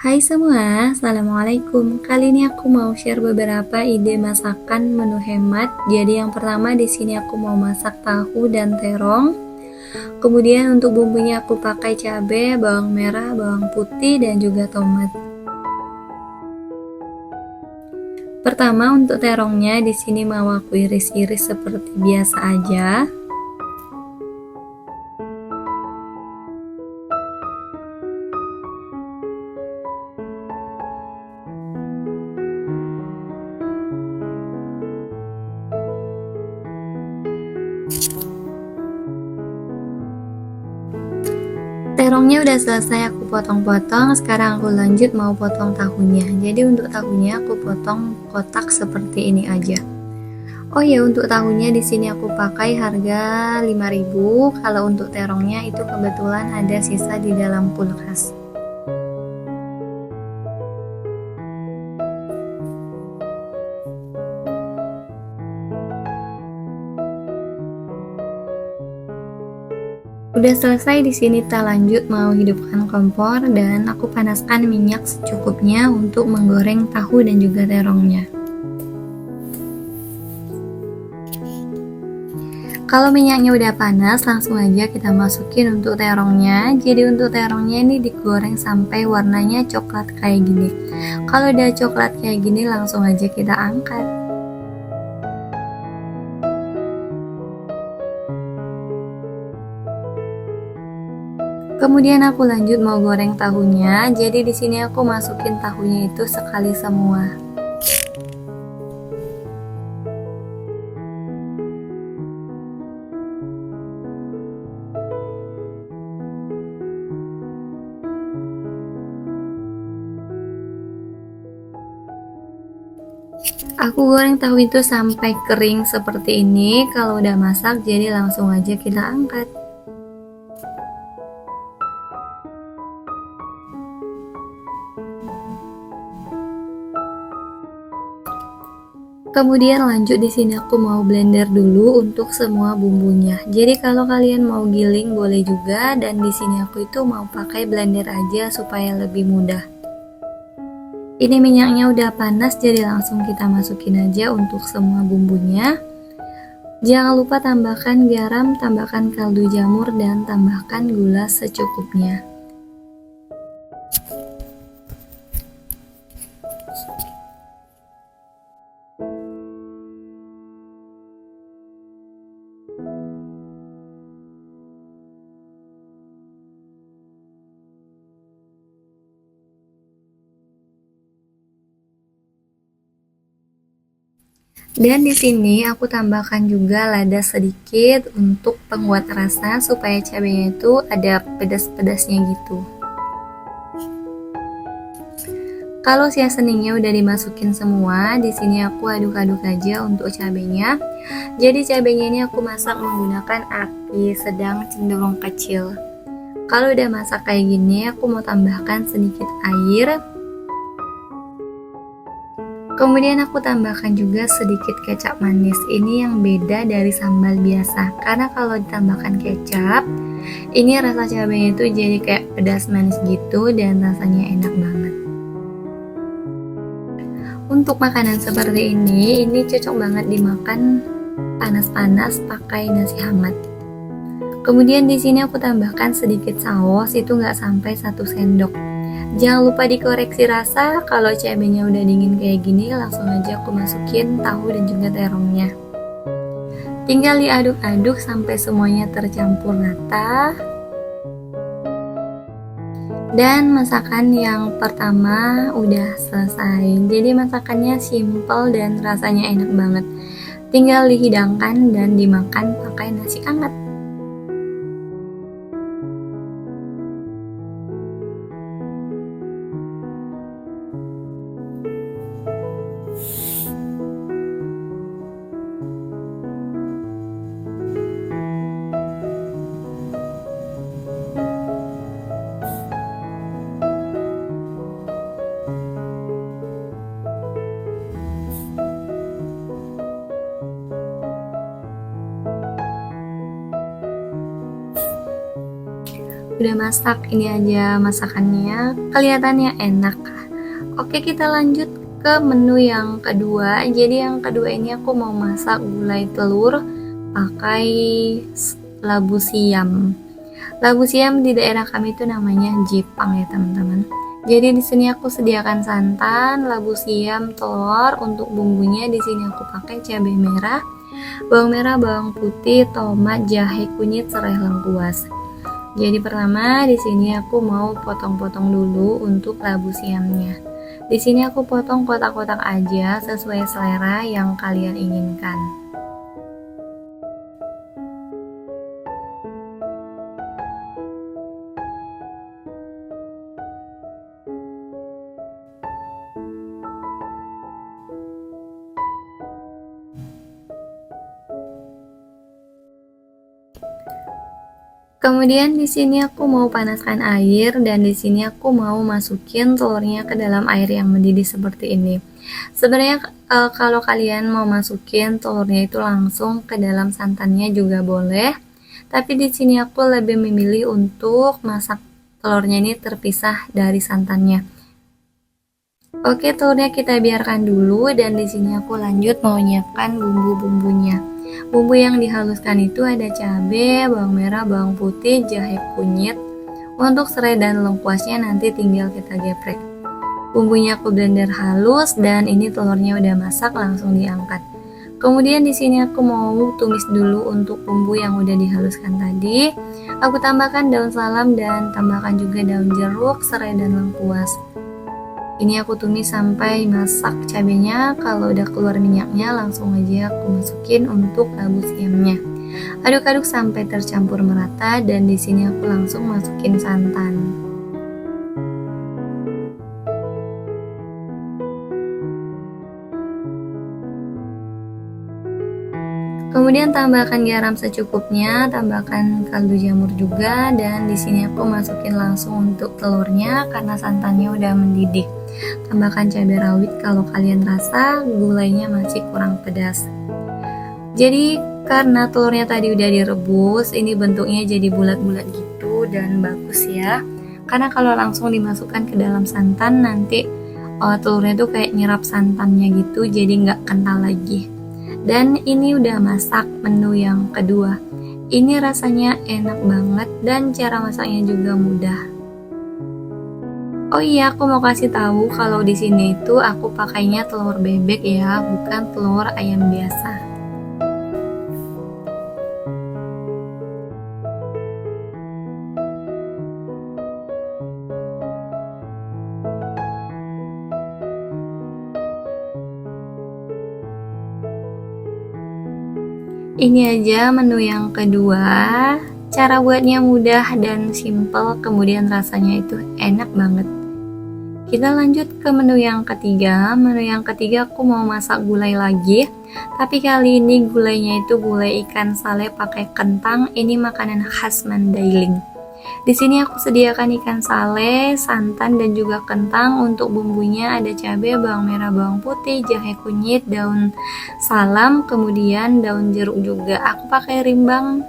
Hai semua, Assalamualaikum. Kali ini aku mau share beberapa ide masakan menu hemat. Jadi yang pertama di sini aku mau masak tahu dan terong. Kemudian untuk bumbunya aku pakai cabai, bawang merah, bawang putih dan juga tomat. Pertama untuk terongnya di sini mau aku iris-iris seperti biasa aja. Terongnya udah selesai aku potong-potong. Sekarang aku lanjut mau potong tahunya. Jadi untuk tahunya aku potong kotak seperti ini aja. Oh ya, untuk tahunya di sini aku pakai harga 5.000. Kalau untuk terongnya itu kebetulan ada sisa di dalam kulkas. Udah selesai di sini kita lanjut mau hidupkan kompor dan aku panaskan minyak secukupnya untuk menggoreng tahu dan juga terongnya. Kalau minyaknya udah panas, langsung aja kita masukin untuk terongnya. Jadi untuk terongnya ini digoreng sampai warnanya coklat kayak gini. Kalau udah coklat kayak gini, langsung aja kita angkat. Kemudian aku lanjut mau goreng tahunya. Jadi di sini aku masukin tahunya itu sekali semua. Aku goreng tahu itu sampai kering seperti ini. Kalau udah masak, jadi langsung aja kita angkat. Kemudian lanjut di sini aku mau blender dulu untuk semua bumbunya. Jadi kalau kalian mau giling boleh juga, dan di sini aku itu mau pakai blender aja supaya lebih mudah. Ini minyaknya udah panas, jadi langsung kita masukin aja untuk semua bumbunya. Jangan lupa tambahkan garam, tambahkan kaldu jamur, dan tambahkan gula secukupnya. Dan di sini aku tambahkan juga lada sedikit untuk penguat rasa supaya cabenya itu ada pedas-pedasnya gitu. Kalau seasoningnya udah dimasukin semua, di sini aku aduk-aduk aja untuk cabenya. Jadi cabenya ini aku masak menggunakan api sedang cenderung kecil. Kalau udah masak kayak gini, aku mau tambahkan sedikit air. Kemudian aku tambahkan juga sedikit kecap manis. Ini yang beda dari sambal biasa. Karena kalau ditambahkan kecap, ini rasa cabenya itu jadi kayak pedas manis gitu dan rasanya enak banget. Untuk makanan seperti ini cocok banget dimakan panas-panas pakai nasi hangat. Kemudian di sini aku tambahkan sedikit saus, itu nggak sampai 1 sendok. Jangan lupa dikoreksi rasa. Kalau cabenya udah dingin kayak gini, langsung aja aku masukin tahu dan juga terongnya. Tinggal diaduk-aduk sampai semuanya tercampur rata. Dan masakan yang pertama udah selesai. Jadi masakannya simple dan rasanya enak banget. Tinggal dihidangkan dan dimakan pakai nasi hangat. udah masak. Ini aja masakannya, kelihatannya enak. Oke, kita lanjut ke menu yang kedua. Jadi yang kedua ini aku mau masak gulai telur pakai labu siam. Labu siam di daerah kami itu namanya jipang ya teman-teman. Jadi di sini aku sediakan santan, labu siam, telur. Untuk bumbunya di sini aku pakai cabai merah, bawang putih, tomat, jahe, kunyit, serai lengkuas. Jadi pertama di sini aku mau potong-potong dulu untuk labu siamnya. Di sini aku potong kotak-kotak aja sesuai selera yang kalian inginkan. Kemudian di sini aku mau panaskan air dan di sini aku mau masukin telurnya ke dalam air yang mendidih seperti ini. Sebenarnya kalau kalian mau masukin telurnya itu langsung ke dalam santannya juga boleh. Tapi di sini aku lebih memilih untuk masak telurnya ini terpisah dari santannya. Oke, telurnya kita biarkan dulu dan di sini aku lanjut mau nyiapkan bumbu-bumbunya. Bumbu yang dihaluskan itu ada cabai, bawang merah, bawang putih, jahe, kunyit. Untuk serai dan lengkuasnya nanti tinggal kita geprek. Bumbunya aku blender halus dan ini telurnya udah masak, langsung diangkat. Kemudian di sini aku mau tumis dulu untuk bumbu yang udah dihaluskan tadi. Aku tambahkan daun salam dan tambahkan juga daun jeruk, serai dan lengkuas. Ini aku tumis sampai masak cabenya. Kalau udah keluar minyaknya langsung aja aku masukin untuk labu siamnya. Aduk-aduk sampai tercampur merata dan di sini aku langsung masukin santan. Kemudian tambahkan garam secukupnya, tambahkan kaldu jamur juga dan di sini aku masukin langsung untuk telurnya karena santannya udah mendidih. Tambahkan cabai rawit kalau kalian rasa gulainya masih kurang pedas. Jadi karena telurnya tadi udah direbus, ini bentuknya jadi bulat-bulat gitu dan bagus ya. Karena kalau langsung dimasukkan ke dalam santan nanti telurnya tuh kayak nyerap santannya gitu, jadi nggak kental lagi. Dan ini udah masak menu yang kedua. Ini rasanya enak banget dan cara masaknya juga mudah. Oh iya, aku mau kasih tahu kalau di sini itu aku pakainya telur bebek ya, bukan telur ayam biasa. Ini aja menu yang kedua. Cara buatnya mudah dan simple, kemudian rasanya itu enak banget. Kita lanjut ke menu yang ketiga. Menu yang ketiga aku mau masak gulai lagi. Tapi kali ini gulainya itu gulai ikan sale pakai kentang. Ini makanan khas Mandailing. Di sini aku sediakan ikan sale, santan dan juga kentang. Untuk bumbunya ada cabai, bawang merah, bawang putih, jahe, kunyit, daun salam, kemudian daun jeruk juga. Aku pakai rimbang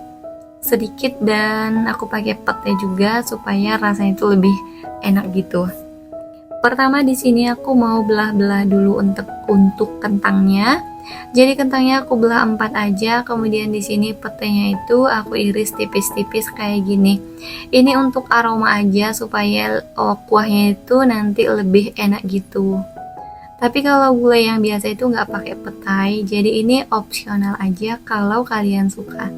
sedikit dan aku pakai pete juga supaya rasanya itu lebih enak gitu. Pertama di sini aku mau belah-belah dulu untuk kentangnya. Jadi kentangnya aku belah 4 aja, kemudian di sini petenya itu aku iris tipis-tipis kayak gini. Ini untuk aroma aja supaya kuahnya itu nanti lebih enak gitu. Tapi kalau gulai yang biasa itu nggak pakai petai, jadi ini opsional aja kalau kalian suka.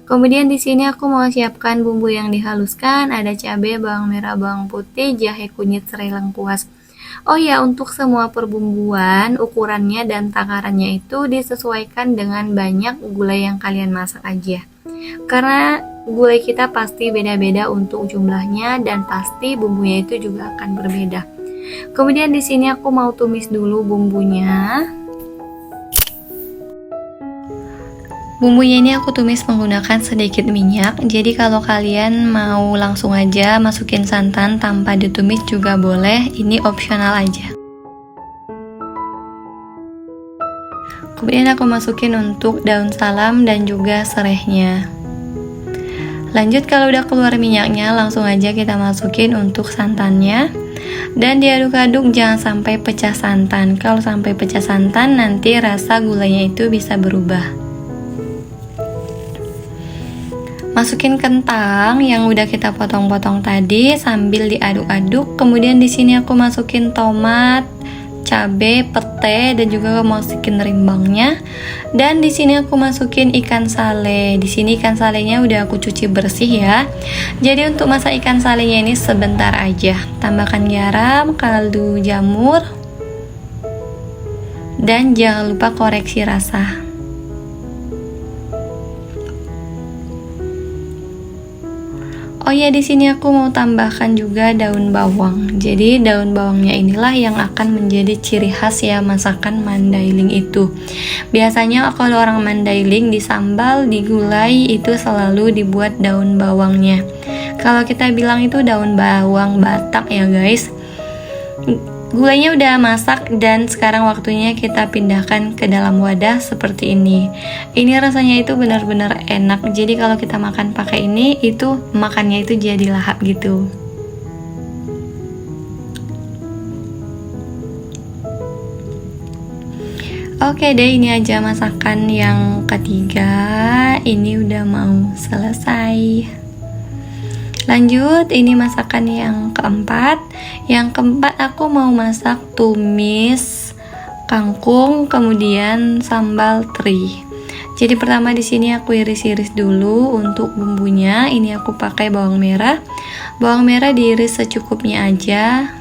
Kemudian di sini aku mau siapkan bumbu yang dihaluskan, ada cabai, bawang merah, bawang putih, jahe, kunyit, serai lengkuas. Oh ya, untuk semua perbumbuan, ukurannya dan takarannya itu disesuaikan dengan banyak gulai yang kalian masak aja. Karena gulai kita pasti beda-beda untuk jumlahnya dan pasti bumbunya itu juga akan berbeda. Kemudian di sini aku mau tumis dulu bumbunya. Bumbunya ini aku tumis menggunakan sedikit minyak. Jadi kalau kalian mau langsung aja masukin santan tanpa ditumis juga boleh. Ini opsional aja. Kemudian aku masukin untuk daun salam dan juga serehnya. Lanjut, kalau udah keluar minyaknya, langsung aja kita masukin untuk santannya. Dan diaduk-aduk, jangan sampai pecah santan. Kalau sampai pecah santan, nanti rasa gulanya itu bisa berubah. Masukin kentang yang udah kita potong-potong tadi sambil diaduk-aduk. Kemudian di sini aku masukin tomat, cabai, pete, dan juga masukin rimbangnya. Dan di sini aku masukin ikan sale. Di sini ikan salenya udah aku cuci bersih ya. Jadi untuk masak ikan salenya ini sebentar aja. Tambahkan garam, kaldu jamur, dan jangan lupa koreksi rasa. Oh ya, di sini aku mau tambahkan juga daun bawang. Jadi daun bawangnya inilah yang akan menjadi ciri khas ya masakan Mandailing itu. Biasanya kalau orang Mandailing di sambal, di gulai itu selalu dibuat daun bawangnya. Kalau kita bilang itu daun bawang Batak ya guys. Gulainya udah masak dan sekarang waktunya kita pindahkan ke dalam wadah seperti ini. Ini rasanya itu benar-benar enak. Jadi kalau kita makan pakai ini, itu makannya itu jadi lahap gitu. Oke deh, ini aja masakan yang ketiga. Ini udah mau selesai. Lanjut, ini masakan yang keempat. Yang keempat aku mau masak tumis kangkung, kemudian sambal teri. Jadi pertama di sini aku iris-iris dulu untuk bumbunya. Ini aku pakai bawang merah. Bawang merah diiris secukupnya aja.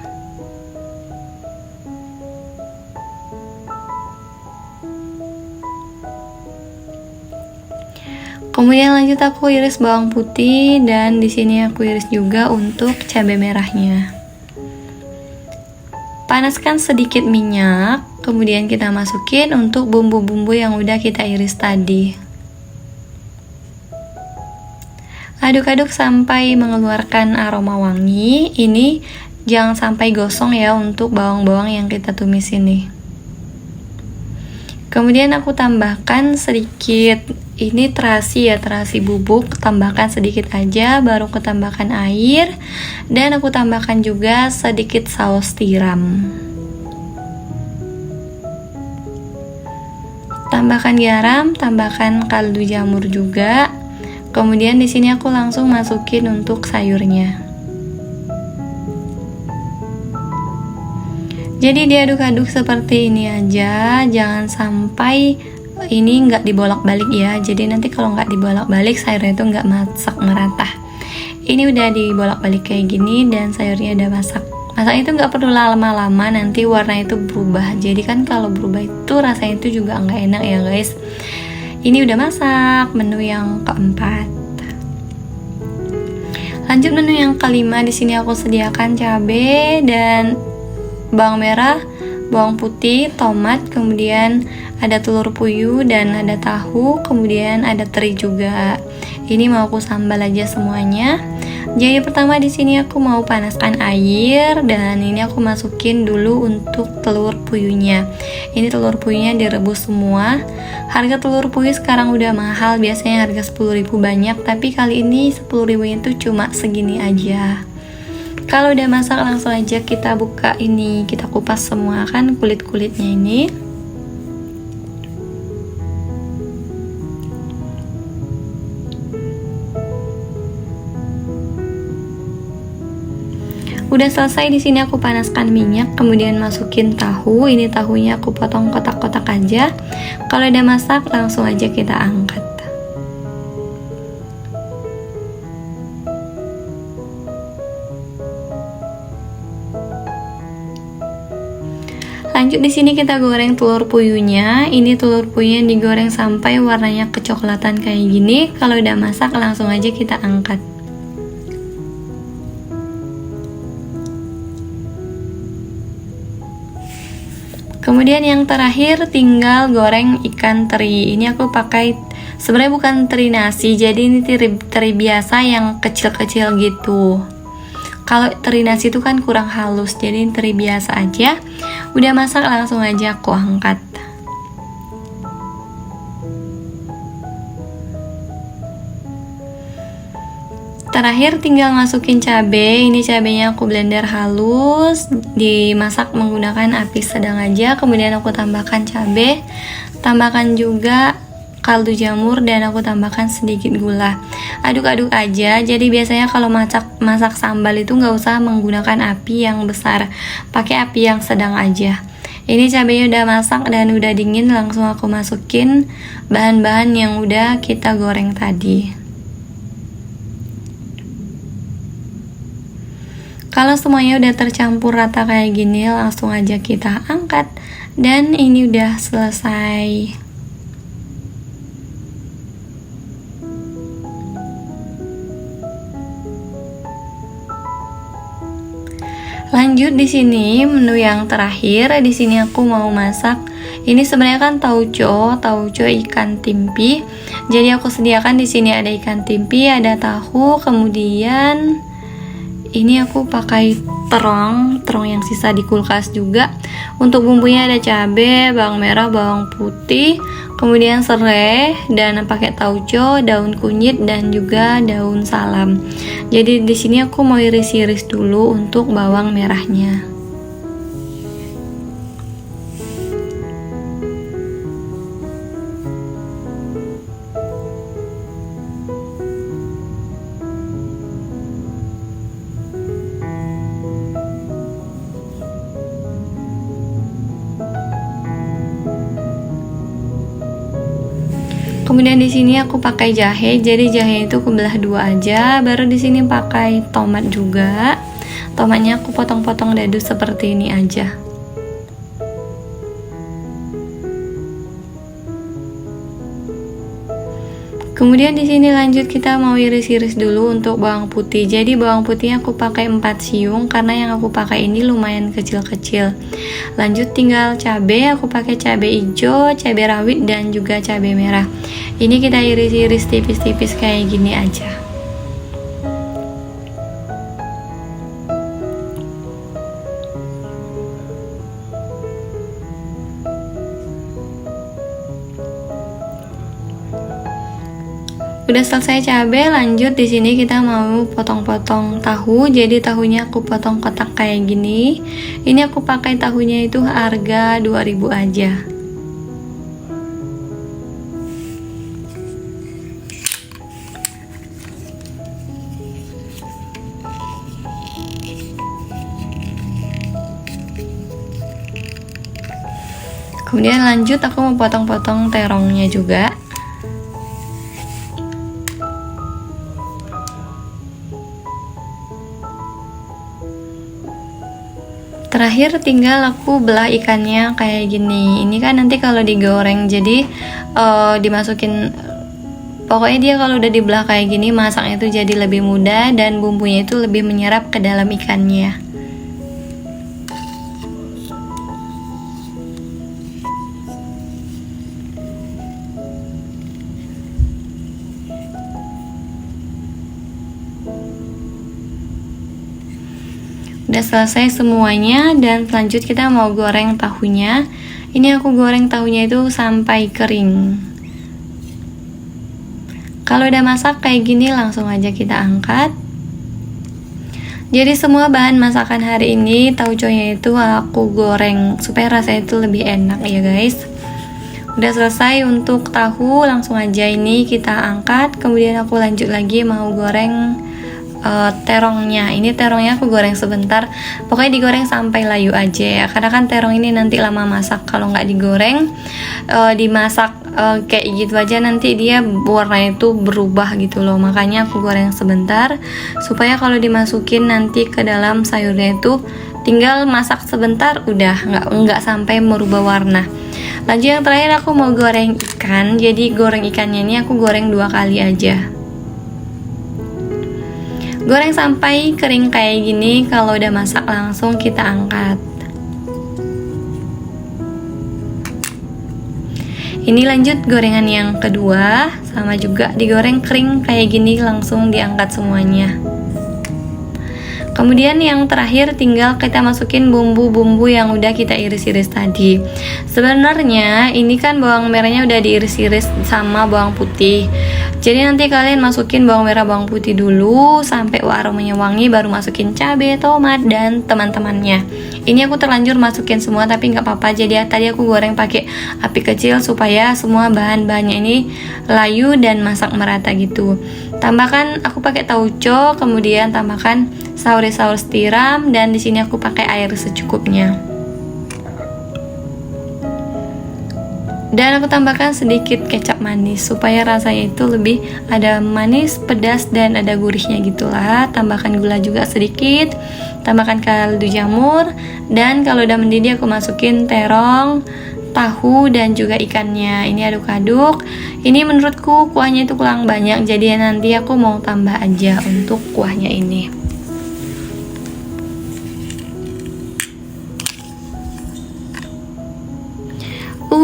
Kemudian lanjut aku iris bawang putih dan di sini aku iris juga untuk cabai merahnya. Panaskan sedikit minyak, kemudian kita masukin untuk bumbu-bumbu yang udah kita iris tadi. Aduk-aduk sampai mengeluarkan aroma wangi. Ini jangan sampai gosong ya untuk bawang-bawang yang kita tumis ini. Kemudian aku tambahkan sedikit, ini terasi ya, terasi bubuk, tambahkan sedikit aja, baru aku tambahkan air, dan aku tambahkan juga sedikit saus tiram. Tambahkan garam, tambahkan kaldu jamur juga. Kemudian di sini aku langsung masukin untuk sayurnya. Jadi diaduk-aduk seperti ini aja, jangan sampai ini nggak dibolak-balik ya. Jadi nanti kalau nggak dibolak-balik sayurnya itu nggak masak merata. Ini udah dibolak-balik kayak gini dan sayurnya udah masak. Masak itu nggak perlu lama-lama, nanti warna itu berubah. Jadi kan kalau berubah itu rasanya itu juga nggak enak ya guys. Ini udah masak menu yang keempat. Lanjut menu yang kelima, di sini aku sediakan cabai dan bawang merah, bawang putih, tomat, kemudian ada telur puyuh dan ada tahu, kemudian ada teri juga. Ini mau aku sambal aja semuanya. Jadi pertama di sini aku mau panaskan air dan ini aku masukin dulu untuk telur puyuhnya. Ini telur puyuhnya direbus semua. Harga telur puyuh sekarang udah mahal, biasanya harga 10.000 banyak, tapi kali ini 10.000 itu cuma segini aja. Kalau udah masak langsung aja kita buka ini, kita kupas semua kan kulit-kulitnya ini. Udah selesai, di sini aku panaskan minyak, kemudian masukin tahu. Ini tahunya aku potong kotak-kotak aja. Kalau udah masak langsung aja kita angkat. Lanjut di sini kita goreng telur puyuhnya. Ini telur puyuhnya digoreng sampai warnanya kecoklatan kayak gini. Kalau udah masak langsung aja kita angkat. Kemudian yang terakhir tinggal goreng ikan teri. Ini aku pakai sebenarnya bukan teri nasi, jadi ini teri biasa yang kecil-kecil gitu. Kalau teri nasi itu kan kurang halus, jadi ini teri biasa aja. Udah masak langsung aja aku angkat. Terakhir tinggal masukin cabai. Ini cabenya aku blender halus, dimasak menggunakan api sedang aja. Kemudian aku tambahkan cabai, tambahkan juga kaldu jamur, dan aku tambahkan sedikit gula. Aduk-aduk aja. Jadi biasanya kalau masak sambal itu nggak usah menggunakan api yang besar, pakai api yang sedang aja. Ini cabenya udah masak dan udah dingin, langsung aku masukin bahan-bahan yang udah kita goreng tadi. Kalau semuanya udah tercampur rata kayak gini, langsung aja kita angkat. Dan ini udah selesai. Lanjut di sini menu yang terakhir. Di sini aku mau masak. Ini sebenarnya kan tauco ikan timpi. Jadi aku sediakan di sini ada ikan timpi, ada tahu, kemudian ini aku pakai terong yang sisa di kulkas juga. Untuk bumbunya ada cabai, bawang merah, bawang putih, kemudian serai, dan pakai tauco, daun kunyit, dan juga daun salam. Jadi di sini aku mau iris-iris dulu untuk bawang merahnya. Kemudian di sini aku pakai jahe, jadi jahe itu aku belah dua aja. Baru di sini pakai tomat juga. Tomatnya aku potong-potong dadu seperti ini aja. Kemudian di sini lanjut kita mau iris-iris dulu untuk bawang putih. Jadi bawang putihnya aku pakai 4 siung karena yang aku pakai ini lumayan kecil-kecil. Lanjut tinggal cabai, aku pakai cabai hijau, cabai rawit, dan juga cabai merah. Ini kita iris-iris tipis-tipis kayak gini aja. Udah selesai cabai, lanjut di sini kita mau potong-potong tahu. Jadi tahunya aku potong kotak kayak gini. Ini aku pakai tahunya itu harga 2000 aja. Kemudian lanjut aku mau potong-potong terongnya juga. Terakhir tinggal aku belah ikannya kayak gini. Ini kan nanti kalau digoreng, jadi dimasukin, pokoknya dia kalau udah dibelah kayak gini masaknya itu jadi lebih mudah dan bumbunya itu lebih menyerap ke dalam ikannya. Udah selesai semuanya, dan selanjut kita mau goreng tahunya. Ini aku goreng tahunya itu sampai kering. Kalau udah masak kayak gini langsung aja kita angkat. Jadi semua bahan masakan hari ini tauconya itu aku goreng supaya rasanya itu lebih enak ya guys. Udah selesai untuk tahu, langsung aja ini kita angkat. Kemudian aku lanjut lagi mau goreng terongnya. Ini terongnya aku goreng sebentar, pokoknya digoreng sampai layu aja ya, karena kan terong ini nanti lama masak. Kalau nggak digoreng, dimasak kayak gitu aja, nanti dia warnanya itu berubah gitu loh. Makanya aku goreng sebentar supaya kalau dimasukin nanti ke dalam sayurnya itu tinggal masak sebentar, udah nggak sampai merubah warna. Lanjut yang terakhir aku mau goreng ikan. Jadi goreng ikannya ini aku goreng 2 kali aja. Goreng sampai kering kayak gini. Kalau udah masak langsung kita angkat. Ini lanjut gorengan yang kedua, sama juga digoreng kering kayak gini, langsung diangkat semuanya. Kemudian yang terakhir tinggal kita masukin bumbu-bumbu yang udah kita iris-iris tadi. Sebenarnya ini kan bawang merahnya udah diiris-iris sama bawang putih. Jadi nanti kalian masukin bawang merah, bawang putih dulu sampai aromanya wangi, baru masukin cabai, tomat, dan teman-temannya. Ini aku terlanjur masukin semua tapi nggak apa-apa. Jadi tadi aku goreng pakai api kecil supaya semua bahan-bahannya ini layu dan masak merata gitu. Tambahkan, aku pakai tauco, kemudian tambahkan saus tiram, dan di sini aku pakai air secukupnya. Dan aku tambahkan sedikit kecap manis supaya rasanya itu lebih ada manis, pedas, dan ada gurihnya gitulah. Tambahkan gula juga sedikit, tambahkan kaldu jamur, dan kalau udah mendidih aku masukin terong, tahu, dan juga ikannya. Ini aduk-aduk. Ini menurutku kuahnya itu kurang banyak, jadi nanti aku mau tambah aja untuk kuahnya ini.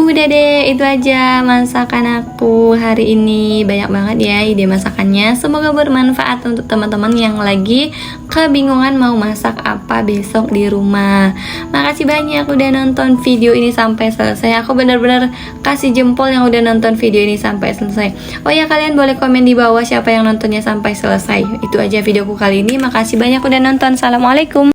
Udah deh, itu aja masakan aku hari ini. Banyak banget ya ide masakannya. Semoga bermanfaat untuk teman-teman yang lagi kebingungan mau masak apa besok di rumah. Makasih banyak udah nonton video ini sampai selesai. Aku benar-benar kasih jempol yang udah nonton video ini sampai selesai. Oh ya, kalian boleh komen di bawah siapa yang nontonnya sampai selesai. Itu aja videoku kali ini. Makasih banyak udah nonton. Assalamualaikum.